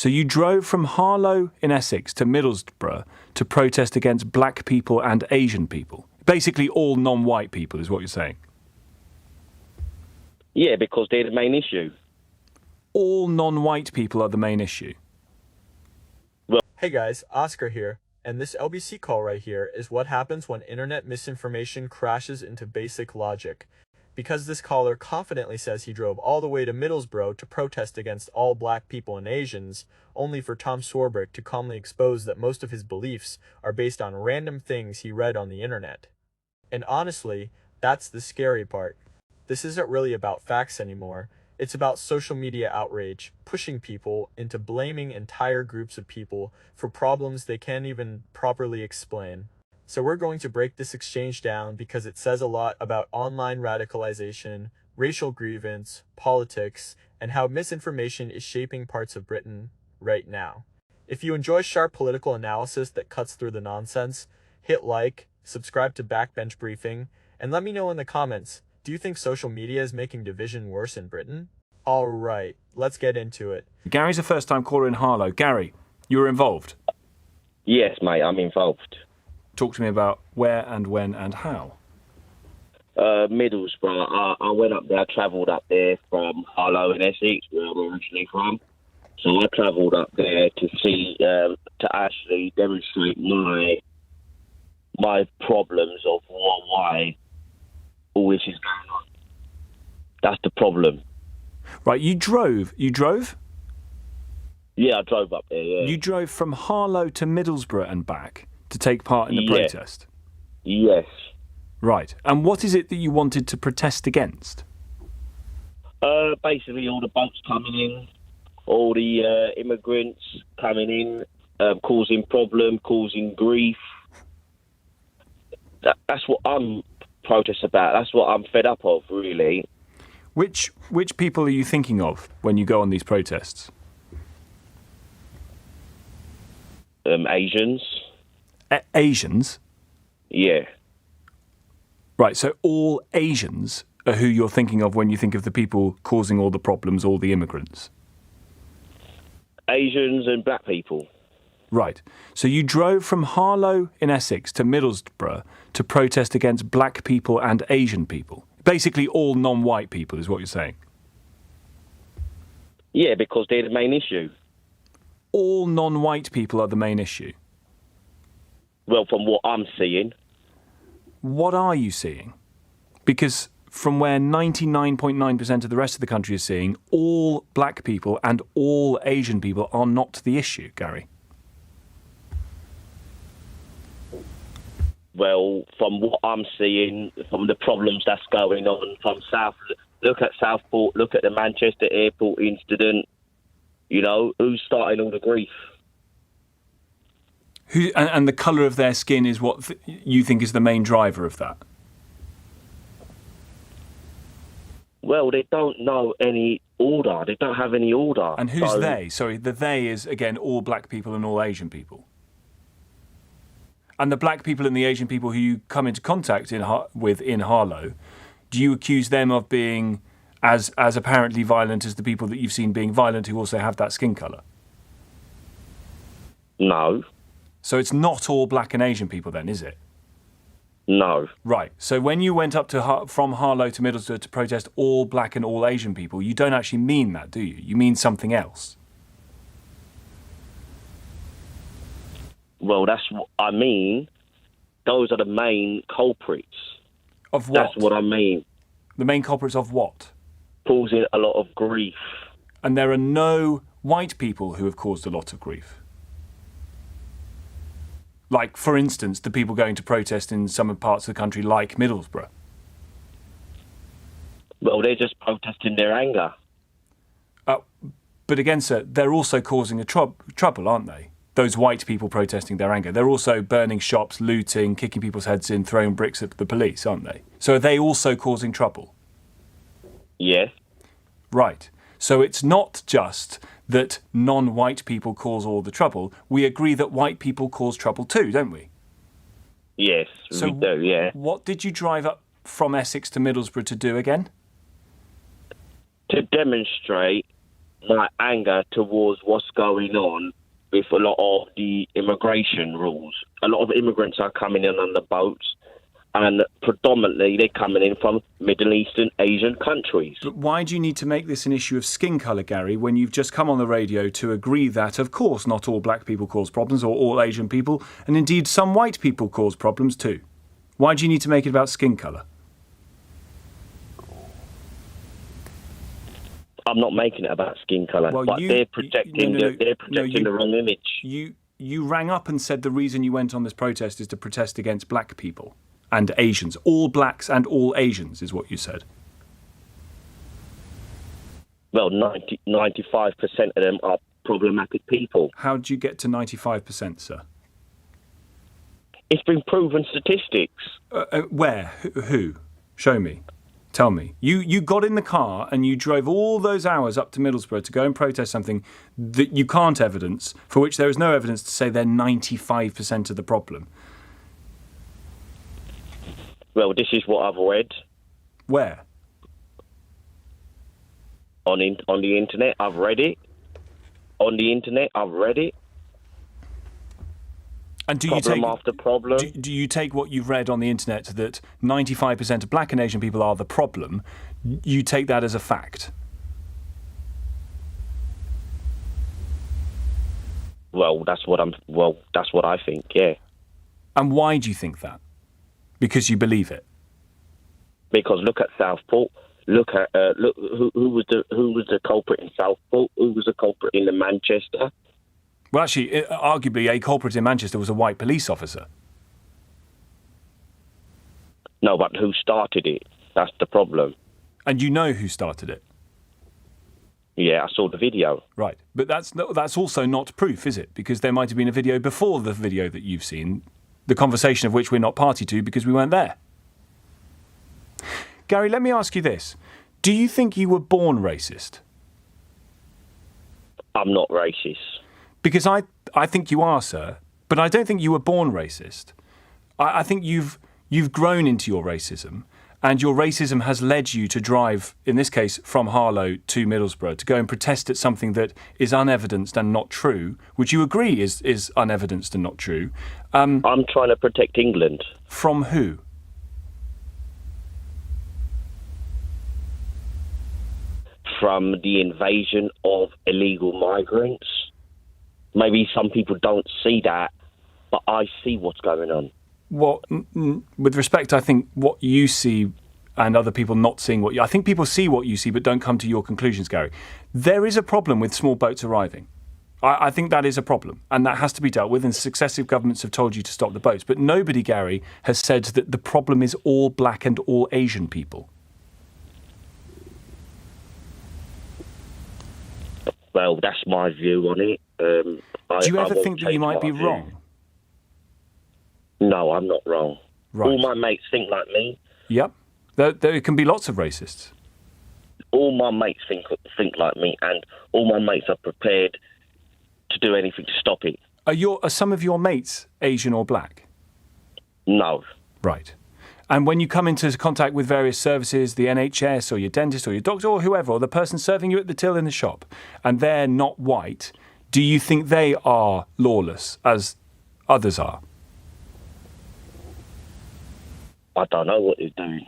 So you drove from Harlow in Essex to Middlesbrough to protest against black people and Asian people. Basically all non-white people is what you're saying. Yeah, because they're the main issue. All non-white people are the main issue. Hey guys, Oscar here, and this LBC call right here is what happens when internet misinformation crashes into basic logic. Because this caller confidently says he drove all the way to Middlesbrough to protest against all black people and Asians, only for Tom Swarbrick to calmly expose that most of his beliefs are based on random things he read on the internet. And honestly, that's the scary part. This isn't really about facts anymore. It's about social media outrage, pushing people into blaming entire groups of people for problems they can't even properly explain. So we're going to break this exchange down because it says a lot about online radicalization, racial grievance, politics, and how misinformation is shaping parts of Britain right now. If you enjoy sharp political analysis that cuts through the nonsense, hit like, subscribe to Backbench Briefing, and let me know in the comments, do you think social media is making division worse in Britain? All right, let's get into it. Gary's a first-time caller in Harlow. Gary, you were involved? Yes, mate, I'm involved. Talk to me about where and when and how. Middlesbrough. I went up there, I travelled up there from Harlow in Essex, where I'm originally from. So I travelled up there to see, to actually demonstrate my problems of why all this is going on. That's the problem. Right, you drove? Yeah, I drove up there, yeah. You drove from Harlow to Middlesbrough and back to take part in the protest? Yes. Right, and what is it that you wanted to protest against? Basically all the boats coming in, all the immigrants coming in, causing problem, causing grief. That's what I'm protesting about. That's what I'm fed up of, really. Which people are you thinking of when you go on these protests? Asians. Asians? Yeah. Right, so all Asians are who you're thinking of when you think of the people causing all the problems, all the immigrants? Asians and black people. Right. So you drove from Harlow in Essex to Middlesbrough to protest against black people and Asian people. Basically all non-white people is what you're saying. Yeah, because they're the main issue. All non-white people are the main issue? Well, from what I'm seeing. What are you seeing? Because from where 99.9% of the rest of the country is seeing, all black people and all Asian people are not the issue, Gary. Well, from what I'm seeing, from the problems that's going on from South, look at Southport, look at the Manchester airport incident, you know, who's starting all the grief? And the colour of their skin is what you think is the main driver of that? Well, they don't know any order. They don't have any order. And who's they? Sorry, the they is, again, all black people and all Asian people. And the black people and the Asian people who you come into contact with in Harlow, do you accuse them of being as apparently violent as the people that you've seen being violent who also have that skin colour? No. So it's not all black and Asian people then, is it? No. Right. So when you went up from Harlow to Middlesbrough to protest all black and all Asian people, you don't actually mean that, do you? You mean something else. Well, that's what I mean. Those are the main culprits. Of what? That's what I mean. The main culprits of what? Causing a lot of grief. And there are no white people who have caused a lot of grief. Like, for instance, the people going to protest in some parts of the country like Middlesbrough. Well, they're just protesting their anger. But again, sir, they're also causing a trouble, aren't they? Those white people protesting their anger. They're also burning shops, looting, kicking people's heads in, throwing bricks at the police, aren't they? So are they also causing trouble? Yes. Right. So it's not just that non-white people cause all the trouble. We agree that white people cause trouble too, don't we? Yes, we do, yeah. What did you drive up from Essex to Middlesbrough to do again? To demonstrate my anger towards what's going on with a lot of the immigration rules. A lot of immigrants are coming in on the boats, and predominantly they're coming in from Middle Eastern Asian countries. But why do you need to make this an issue of skin colour, Gary, when you've just come on the radio to agree that, of course, not all black people cause problems, or all Asian people, and indeed some white people cause problems too? Why do you need to make it about skin colour? I'm not making it about skin colour, but they're projecting the wrong image. You rang up and said the reason you went on this protest is to protest against black people and Asians. All blacks and all Asians is what you said. Well, 95% of them are problematic people. How did you get to 95%, sir? It's been proven statistics. Where? Who? Show me. Tell me. You got in the car and you drove all those hours up to Middlesbrough to go and protest something that you can't evidence, for which there is no evidence to say they're 95% of the problem. Well, this is what I've read. Where? On the internet, I've read it. On the internet, I've read it. And do you take what you've read on the internet that 95% of black and Asian people are the problem? You take that as a fact? Well, that's what I think. Yeah. And why do you think that? Because you believe it. Because look at Southport. Look who was the culprit in Southport? Who was the culprit in Manchester? Well, actually, arguably, a culprit in Manchester was a white police officer. No, but who started it? That's the problem. And you know who started it? Yeah, I saw the video. Right, but that's also not proof, is it? Because there might have been a video before the video that you've seen, the conversation of which we're not party to because we weren't there. Gary, let me ask you this. Do you think you were born racist? I'm not racist. Because I think you are, sir, but I don't think you were born racist. I think you've grown into your racism, and your racism has led you to drive, in this case, from Harlow to Middlesbrough, to go and protest at something that is unevidenced and not true, which you agree is unevidenced and not true. I'm trying to protect England. From who? From the invasion of illegal migrants. Maybe some people don't see that, but I see what's going on. Well, with respect, I think what you see and other people not seeing what you... I think people see what you see but don't come to your conclusions, Gary. There is a problem with small boats arriving. I think that is a problem, and that has to be dealt with, and successive governments have told you to stop the boats. But nobody, Gary, has said that the problem is all black and all Asian people. Well, that's my view on it. Do you ever think that you might be wrong? No, I'm not wrong. Right. All my mates think like me. Yep. There can be lots of racists. All my mates think like me, and all my mates are prepared to do anything to stop it. Are some of your mates Asian or black? No. Right. And when you come into contact with various services, the NHS or your dentist or your doctor or whoever, or the person serving you at the till in the shop, and they're not white, do you think they are lawless as others are? I don't know what they're doing.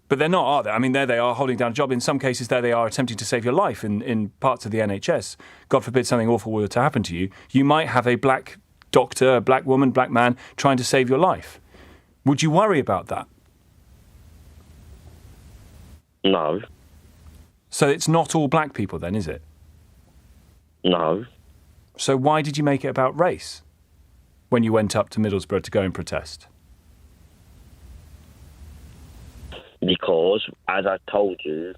But they're not, are they? I mean, there they are holding down a job. In some cases, there they are attempting to save your life in parts of the NHS. God forbid something awful were to happen to you. You might have a black doctor, a black woman, black man trying to save your life. Would you worry about that? No. So it's not all black people then, is it? No. So why did you make it about race when you went up to Middlesbrough to go and protest? Because, as I told you,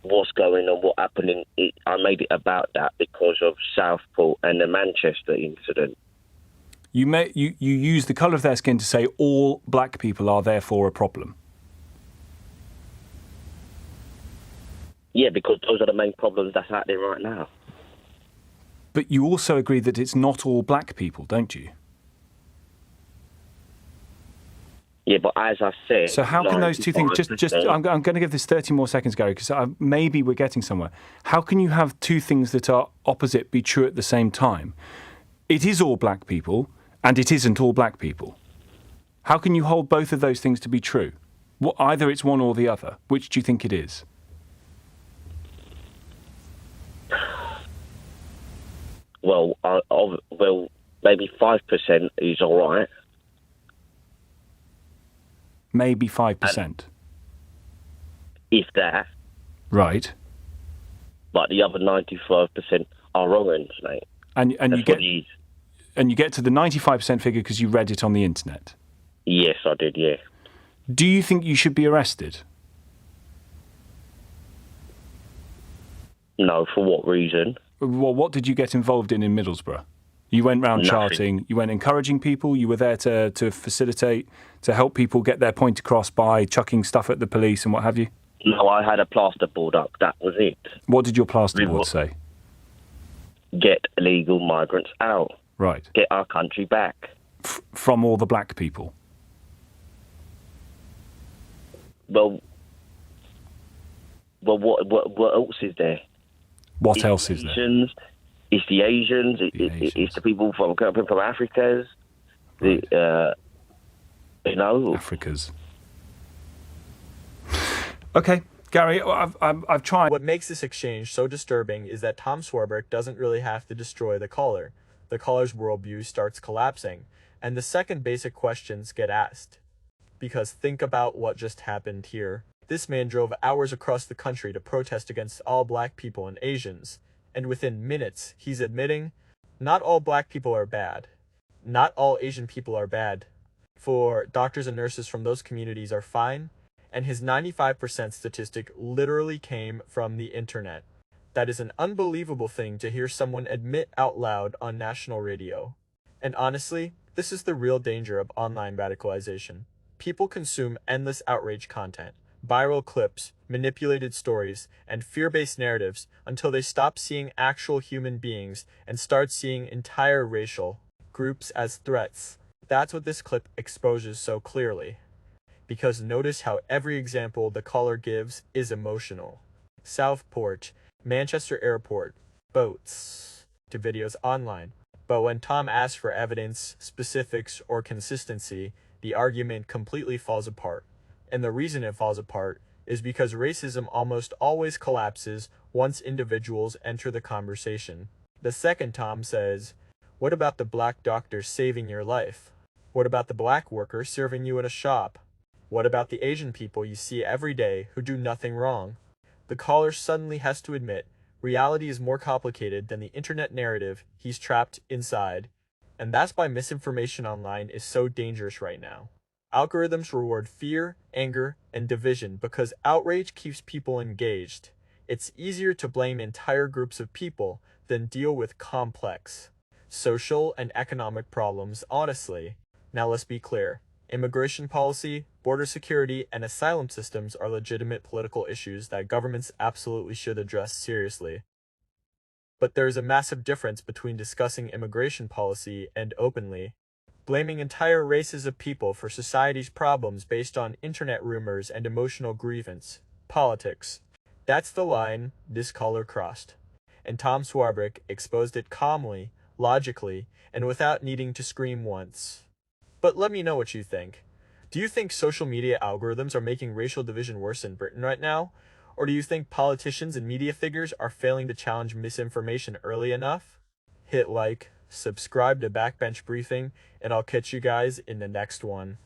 what's going on, what happened, I made it about that because of Southport and the Manchester incident. You use the colour of their skin to say all black people are therefore a problem. Yeah, because those are the main problems that's out there right now. But you also agree that it's not all black people, don't you? Yeah, but as I said... So how can those two things... I'm going to give this 30 more seconds, Gary, because maybe we're getting somewhere. How can you have two things that are opposite be true at the same time? It is all black people, and it isn't all black people. How can you hold both of those things to be true? Either it's one or the other. Which do you think it is? Well, maybe 5% is all right. Maybe 5%. If that. Right. But the other 95% are wrong, mate. And you get to the 95% figure because you read it on the internet? Yes, I did, yeah. Do you think you should be arrested? No, for what reason? Well, what did you get involved in Middlesbrough? You went round charting, you went encouraging people, you were there to facilitate, to help people get their point across by chucking stuff at the police and what have you? No, I had a plasterboard up, that was it. What did your plasterboard say? Get illegal migrants out. Right. Get our country back. From all the black people? Well, what else is there? What else is there? It's the Asians. It's the people from Africas. Right. Africas. Okay, Gary, I've tried. What makes this exchange so disturbing is that Tom Swarbrick doesn't really have to destroy the caller. The caller's worldview starts collapsing, and the second basic questions get asked. Because think about what just happened here. This man drove hours across the country to protest against all black people and Asians, and within minutes, he's admitting, not all black people are bad. Not all Asian people are bad. For doctors and nurses from those communities are fine, and his 95% statistic literally came from the internet. That is an unbelievable thing to hear someone admit out loud on national radio. And honestly, this is the real danger of online radicalization. People consume endless outrage content, viral clips, manipulated stories, and fear-based narratives until they stop seeing actual human beings and start seeing entire racial groups as threats. That's what this clip exposes so clearly. Because notice how every example the caller gives is emotional. Southport, Manchester Airport, boats, to videos online. But when Tom asks for evidence, specifics, or consistency, the argument completely falls apart. And the reason it falls apart is because racism almost always collapses once individuals enter the conversation. The second Tom says, what about the black doctor saving your life? What about the black worker serving you in a shop? What about the Asian people you see every day who do nothing wrong? The caller suddenly has to admit reality is more complicated than the internet narrative he's trapped inside. And that's why misinformation online is so dangerous right now. Algorithms reward fear, anger, and division because outrage keeps people engaged. It's easier to blame entire groups of people than deal with complex social and economic problems honestly. Now let's be clear. Immigration policy, border security, and asylum systems are legitimate political issues that governments absolutely should address seriously. But there is a massive difference between discussing immigration policy and openly blaming entire races of people for society's problems based on internet rumors and emotional grievance. Politics. That's the line this caller crossed. And Tom Swarbrick exposed it calmly, logically, and without needing to scream once. But let me know what you think. Do you think social media algorithms are making racial division worse in Britain right now? Or do you think politicians and media figures are failing to challenge misinformation early enough? Hit like, subscribe to Backbench Briefing, and I'll catch you guys in the next one.